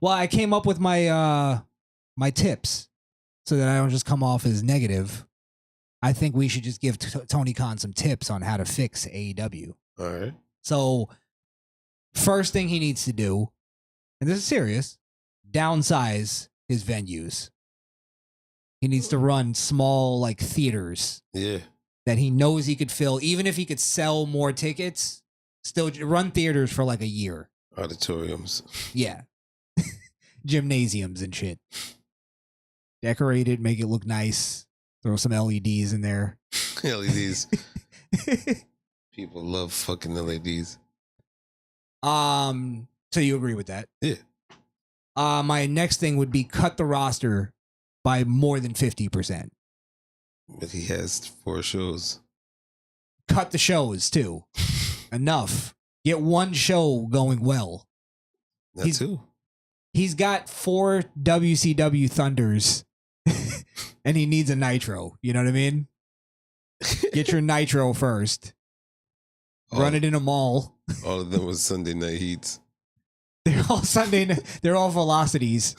Well, I came up with my tips so that I don't just come off as negative. I think we should just give Tony Khan some tips on how to fix AEW. All right. So, first thing he needs to do, and this is serious, downsize his venues. He needs to run small, like, theaters. Yeah. That he knows he could fill, even if he could sell more tickets, still run theaters for like a year. Auditoriums. Yeah. Gymnasiums and shit. Decorate it, make it look nice. Throw some LEDs in there. LEDs. People love fucking LEDs. So you agree with that? Yeah. My next thing would be cut the roster by more than 50%. But he has 4 shows. Cut the shows too. Enough. Get one show going well. That too. He's got 4 WCW Thunders and he needs a Nitro. You know what I mean? Get your Nitro first. Run it in a mall. All of them was Sunday Night Heats. They're all they're all velocities.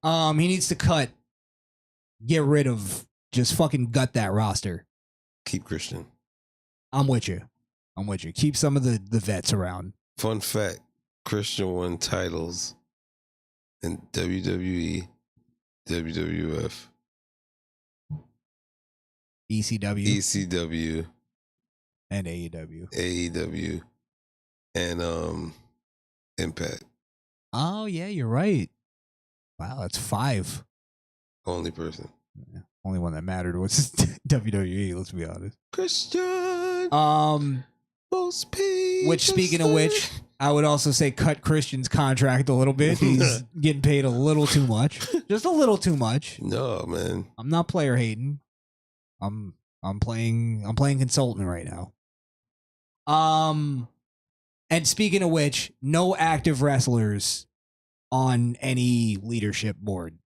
He needs to get rid of, just fucking gut that roster. Keep Christian. I'm with you. Keep some of the vets around. Fun fact, Christian won titles in WWE, WWF, ECW, and AEW, and Impact. Oh yeah, you're right. Wow, that's 5. Only person. Yeah, only one that mattered was WWE. Let's be honest. Christian. Most paid. Which, speaking of which, I would also say cut Christian's contract a little bit. He's getting paid a little too much. Just a little too much. No, man. I'm not player hating. I'm playing consultant right now. And speaking of which, no active wrestlers on any leadership board.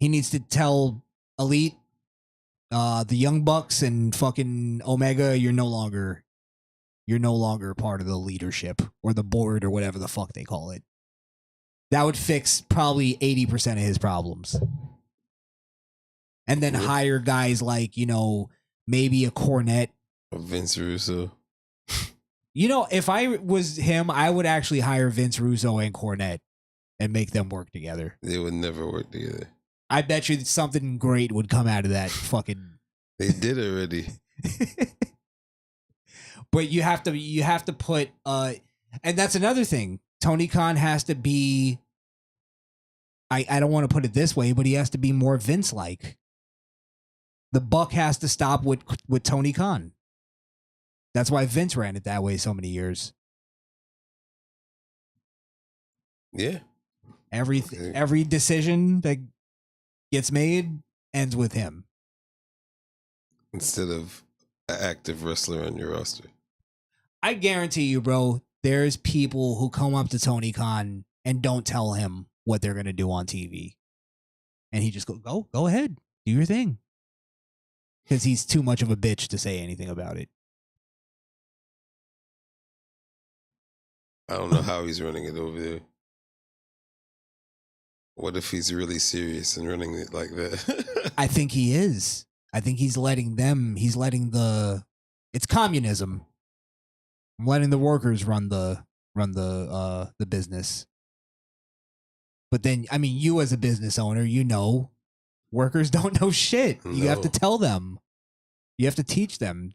He needs to tell Elite, the Young Bucks and fucking Omega, you're no longer part of the leadership or the board or whatever the fuck they call it. That would fix probably 80% of his problems. And then hire guys like, maybe a Cornette. Vince Russo. If I was him, I would actually hire Vince Russo and Cornette and make them work together. They would never work together. I bet you that something great would come out of that fucking. They did already. But you have to put and that's another thing. Tony Khan has to be. I don't want to put it this way, but he has to be more Vince-like. The buck has to stop with Tony Khan. That's why Vince ran it that way so many years. Yeah. Every decision that gets made ends with him. Instead of an active wrestler on your roster. I guarantee you, bro, there's people who come up to Tony Khan and don't tell him what they're going to do on TV. And he just go ahead, do your thing. Because he's too much of a bitch to say anything about it. I don't know how he's running it over there. What if he's really serious and running it like that? I think he is. I think it's communism. I'm letting the workers run the business. But then, I mean, you as a business owner, workers don't know shit. You have to tell them. You have to teach them.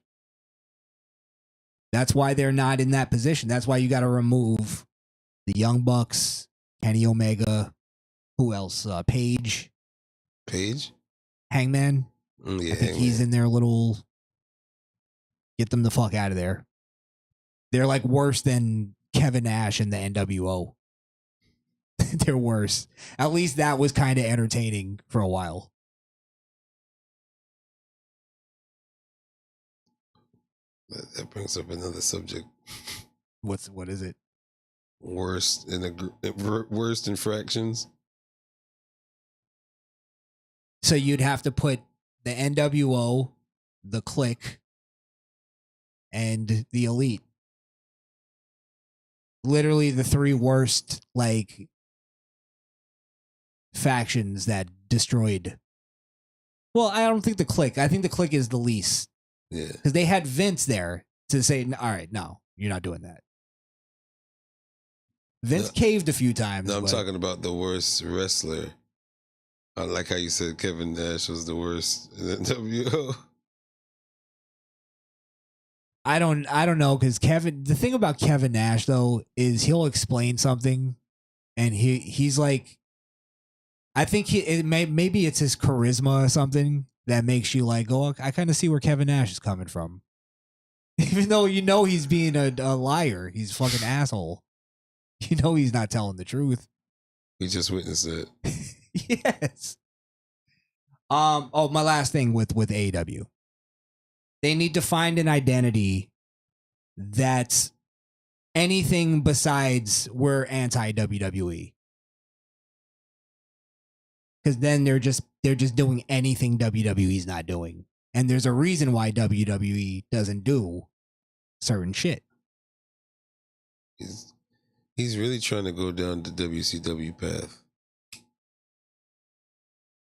That's why they're not in that position. That's why you got to remove the Young Bucks, Kenny Omega. Who else? Paige? Hangman? Yeah, I think he's in their little. Get them the fuck out of there. They're like worse than Kevin Nash and the NWO. They're worse. At least that was kind of entertaining for a while. That brings up another subject. What is it? Worst infractions. So you'd have to put the NWO, the Clique, and the Elite. literally the three worst like factions that destroyed. Well, I don't think the Clique. I think the Clique is the least. Yeah. Because they had Vince there to say, all right, no, you're not doing that. Vince caved a few times. No, I'm talking about the worst wrestler. I like how you said Kevin Nash was the worst in the WO. I don't know, because the thing about Kevin Nash though is he'll explain something, and he's like, I think maybe it's his charisma or something that makes you like, oh, I kind of see where Kevin Nash is coming from, even though he's being a liar, he's a fucking asshole. He's not telling the truth. We just witnessed it. Yes. Oh, my last thing with AEW. They need to find an identity that's anything besides we're anti WWE. Because then they're just doing anything WWE's not doing. And there's a reason why WWE doesn't do certain shit. He's really trying to go down the WCW path.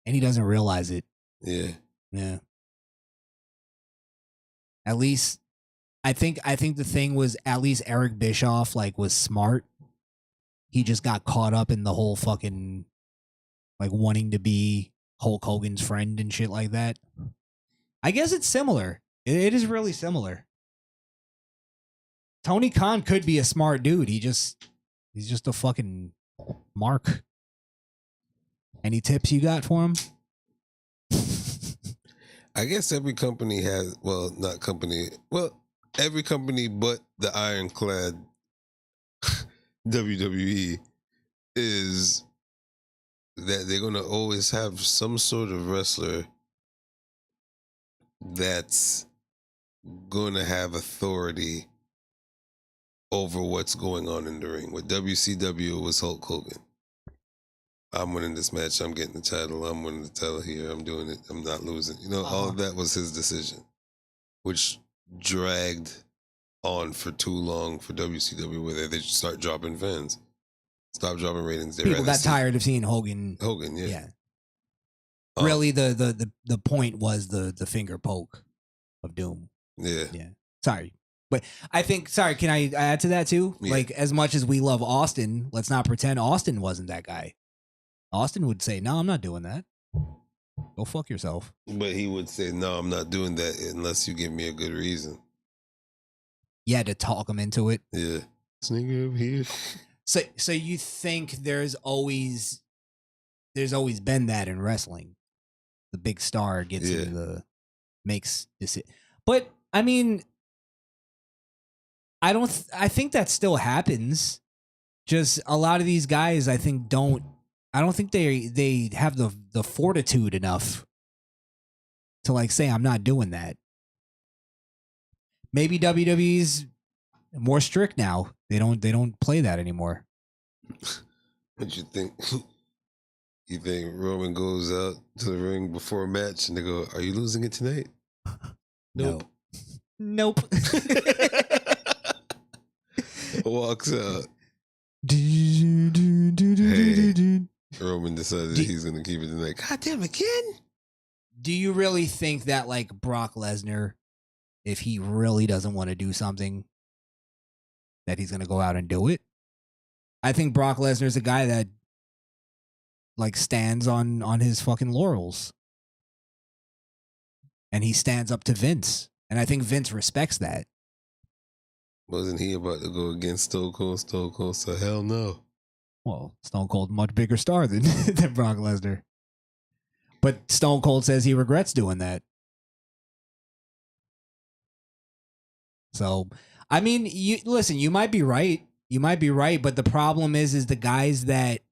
And he doesn't realize it. Yeah. Yeah. At least I think the thing was, at least Eric Bischoff was smart. He just got caught up in the whole fucking wanting to be Hulk Hogan's friend and shit like that. I guess it's similar. It is really similar. Tony Khan could be a smart dude. He's just a fucking mark. Any tips you got for him? I guess every company has, every company but the ironclad WWE is that they're going to always have some sort of wrestler that's going to have authority over what's going on in the ring. With WCW, it was Hulk Hogan. I'm winning this match. I'm getting the title. I'm winning the title here. I'm doing it. I'm not losing. All of that was his decision, which dragged on for too long for WCW, where they start dropping fans, stop dropping ratings. People got tired of seeing Hogan. Hogan, yeah. Yeah. Really, the point was the finger poke of Doom. Yeah. Yeah. Sorry. But I think, can I add to that too? Yeah. As much as we love Austin, let's not pretend Austin wasn't that guy. Austin would say, no, I'm not doing that. Go fuck yourself. But he would say, no, I'm not doing that unless you give me a good reason. You had to talk him into it. Yeah. This nigga over here. So you think there's always been that in wrestling? The big star gets makes this. But I mean, I think that still happens. Just a lot of these guys, I think, I don't think they have the fortitude enough to say, I'm not doing that. Maybe WWE's more strict now. They don't play that anymore. What you think? You think Roman goes out to the ring before a match and they go, "Are you losing it tonight?" Nope. Nope. Walks out. Roman decided he's going to keep it tonight. God damn, again? Do you really think that Brock Lesnar, if he really doesn't want to do something, that he's going to go out and do it? I think Brock Lesnar's a guy that stands on his fucking laurels. And he stands up to Vince. And I think Vince respects that. Wasn't he about to go against Stone Cold? Stone Cold said, hell no. Well, Stone Cold, much bigger star than Brock Lesnar. But Stone Cold says he regrets doing that. So, I mean, you might be right. You might be right, but the problem is the guys that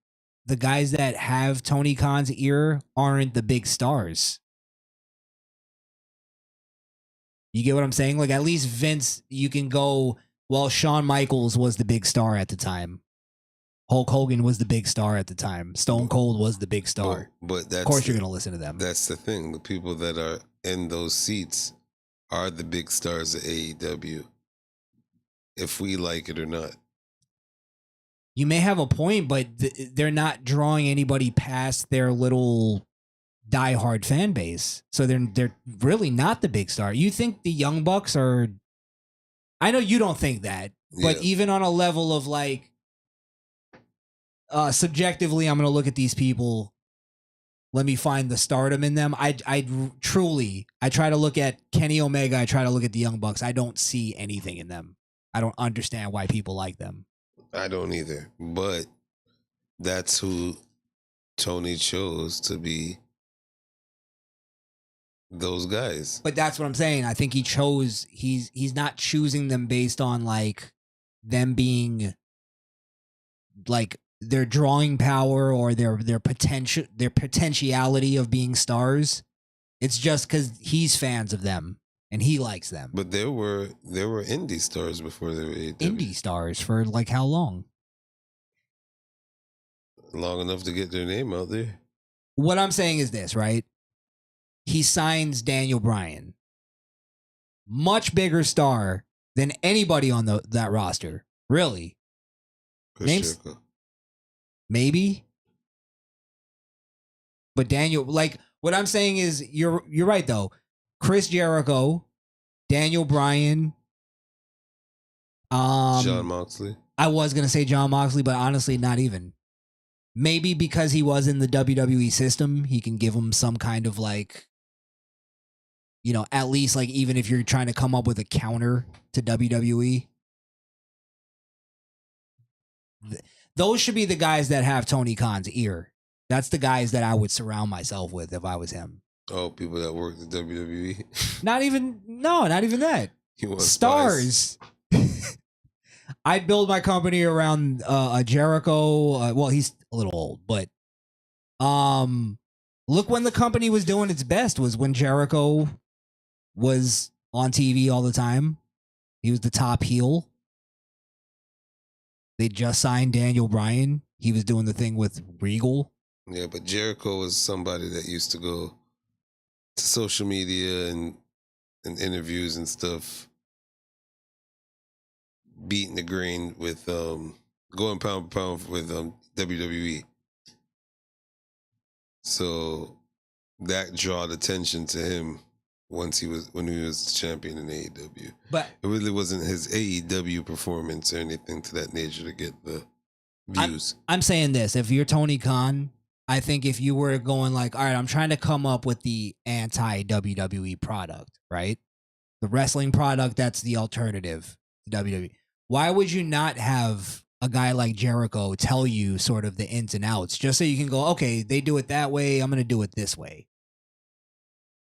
have Tony Khan's ear aren't the big stars. You get what I'm saying? At least Vince, you can go, well, Shawn Michaels was the big star at the time. Hulk Hogan was the big star at the time. Stone Cold was the big star. But of course you're going to listen to them. That's the thing. The people that are in those seats are the big stars of AEW. If we like it or not. You may have a point, but they're not drawing anybody past their little diehard fan base. So they're really not the big star. You think the Young Bucks are? I know you don't think that, but even on a level of like, subjectively, I'm gonna look at these people. Let me find the stardom in them. I try to look at Kenny Omega. I try to look at the Young Bucks. I don't see anything in them. I don't understand why people like them. I don't either, but that's who Tony chose to be those guys. But that's what I'm saying. I think he's not choosing them based on like them being like their drawing power or their potentiality of being stars. It's just because he's fans of them and he likes them. But there were indie stars before they were AEW. Indie stars for like how long? Long enough to get their name out there. What I'm saying is this, right? He signs Daniel Bryan. Much bigger star than anybody on that roster. Really. Names? Maybe. But Daniel, like, what I'm saying is you're right though. Chris Jericho, Daniel Bryan, Jon Moxley. I was gonna say Jon Moxley, but honestly, not even. Maybe because he was in the WWE system, he can give him some kind of like, you know, at least like even if you're trying to come up with a counter to WWE. Those should be the guys that have Tony Khan's ear. That's the guys that I would surround myself with if I was him. Oh, people that work at WWE? Not even that. Stars. I'd build my company around a Jericho. Well, he's a little old, but look when the company was doing its best was when Jericho was on TV all the time. He was the top heel. They just signed Daniel Bryan. He was doing the thing with Regal. Yeah, but Jericho was somebody that used to go to social media and interviews and stuff, beating the grain with going pound for pound with WWE. So that drawed attention to him when he was champion in AEW. But it really wasn't his AEW performance or anything to that nature to get the views. I'm saying this: if you're Tony Khan, I think if you were going like, all right, I'm trying to come up with the anti-WWE product, right? The wrestling product that's the alternative to WWE. Why would you not have a guy like Jericho tell you sort of the ins and outs just so you can go, okay, they do it that way, I'm going to do it this way.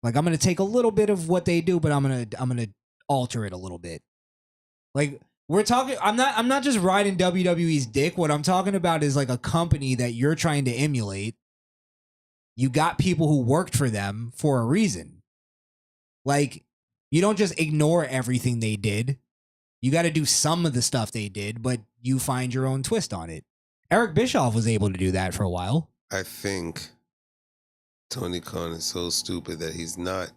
Like I'm going to take a little bit of what they do, but I'm going to alter it a little bit. Like we're talking I'm not just riding WWE's dick. What I'm talking about is like a company that you're trying to emulate. You got people who worked for them for a reason. Like you don't just ignore everything they did. You got to do some of the stuff they did, but you find your own twist on it. Eric Bischoff was able to do that for a while. I think Tony Khan is so stupid that he's not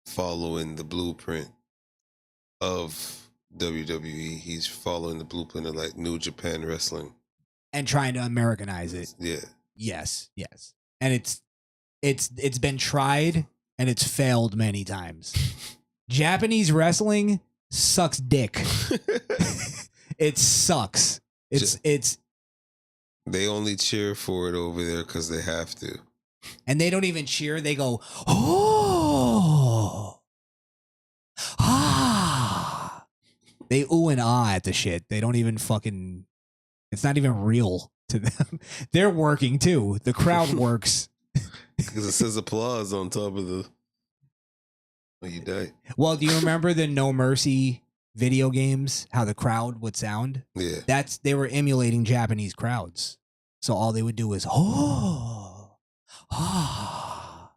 following the blueprint of WWE. He's following the blueprint of like New Japan Wrestling. And trying to Americanize it. Yeah. Yes. And it's been tried and it's failed many times. Japanese wrestling sucks dick. It sucks. It's they only cheer for it over there because they have to. And they don't even cheer. They go, oh, ah. They ooh and ah at the shit. They don't even fucking, it's not even real to them. They're working too. The crowd works. Because it says applause on top of the, when you die. Well, do you remember the No Mercy video games? How the crowd would sound? Yeah. They were emulating Japanese crowds. So all they would do is, oh, ah.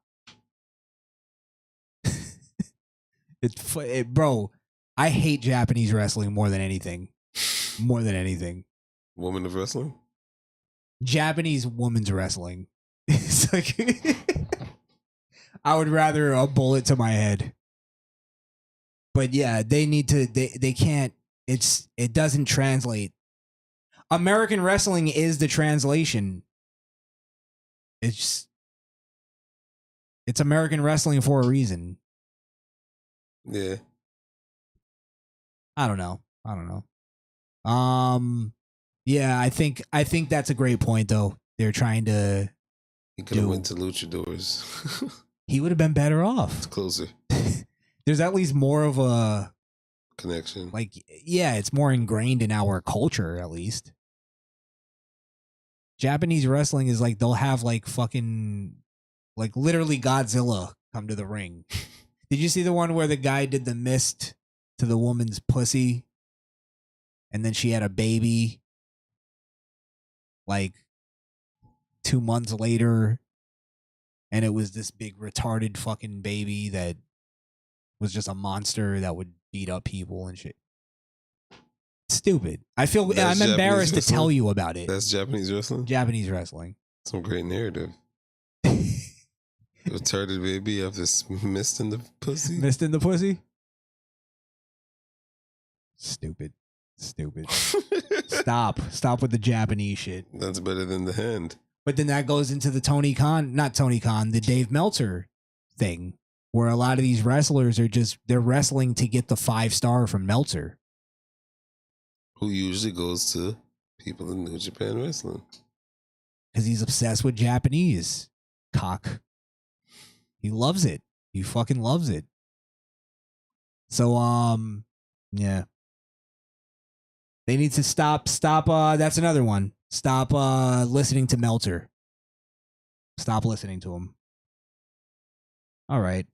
Bro, I hate Japanese wrestling more than anything. More than anything. Woman of wrestling? Japanese women's wrestling. It's like I would rather a bullet to my head. But yeah, they need to they can't it doesn't translate. American wrestling is the translation. It's American wrestling for a reason. Yeah. I don't know. Yeah, I think that's a great point though. They're trying to He could have went to Luchadors. He would have been better off. It's closer. There's at least more of a connection. Like, yeah, it's more ingrained in our culture, at least. Japanese wrestling is like, they'll have like fucking, like literally Godzilla come to the ring. Did you see the one where the guy did the mist to the woman's pussy? And then she had a baby like 2 months later. And it was this big retarded fucking baby that was just a monster that would beat up people and shit. Stupid. I'm embarrassed to tell you about it. That's Japanese wrestling? Japanese wrestling. Some great narrative. Retarded baby of this mist in the pussy? Mist in the pussy? Stupid. Stop with the Japanese shit. That's better than the hand. But then that goes into the the Dave Meltzer thing, where a lot of these wrestlers are they're wrestling to get the 5-star from Meltzer. Who usually goes to people in New Japan Wrestling. Because he's obsessed with Japanese. Cock. He loves it. He fucking loves it. So, yeah. They need to stop, that's another one. Stop listening to Meltzer. Stop listening to him. All right.